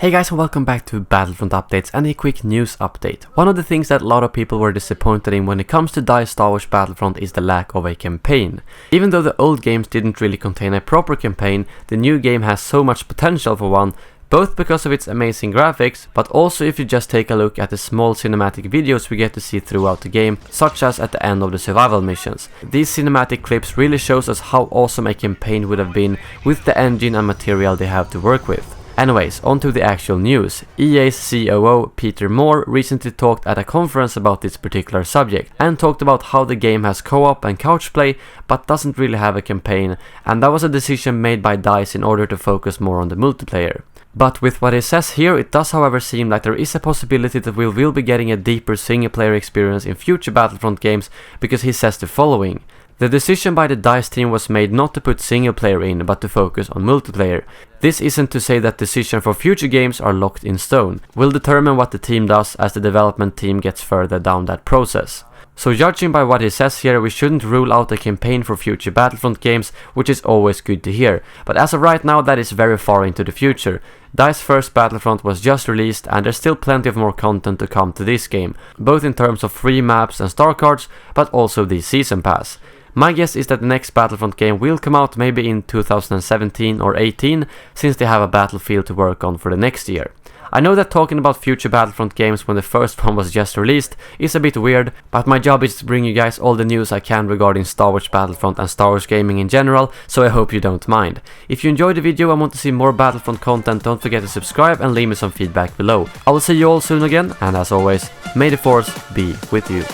Hey guys, and welcome back to Battlefront updates and a quick news update. One of the things that a lot of people were disappointed in when it comes to DICE Star Wars Battlefront is the lack of a campaign. Even though the old games didn't really contain a proper campaign, the new game has so much potential for one, both because of its amazing graphics, but also if you just take a look at the small cinematic videos we get to see throughout the game, such as at the end of the survival missions. These cinematic clips really shows us how awesome a campaign would have been with the engine and material they have to work with. Anyways, on to the actual news. EA's COO Peter Moore recently talked at a conference about this particular subject and talked about how the game has co-op and couch play but doesn't really have a campaign, and that was a decision made by DICE in order to focus more on the multiplayer. But with what he says here, it does however seem like there is a possibility that we will be getting a deeper single player experience in future Battlefront games, because he says the following. The decision by the DICE team was made not to put single player in, but to focus on multiplayer. This isn't to say that decisions for future games are locked in stone. We'll determine what the team does as the development team gets further down that process. So judging by what he says here, we shouldn't rule out a campaign for future Battlefront games, which is always good to hear. But as of right now, that is very far into the future. DICE's first Battlefront was just released, and there's still plenty of more content to come to this game, both in terms of free maps and star cards, but also the season pass. My guess is that the next Battlefront game will come out maybe in 2017 or 18, since they have a Battlefield to work on for the next year. I know that talking about future Battlefront games when the first one was just released is a bit weird, but my job is to bring you guys all the news I can regarding Star Wars Battlefront and Star Wars gaming in general, so I hope you don't mind. If you enjoyed the video and want to see more Battlefront content, don't forget to subscribe and leave me some feedback below. I will see you all soon again, and as always, may the Force be with you.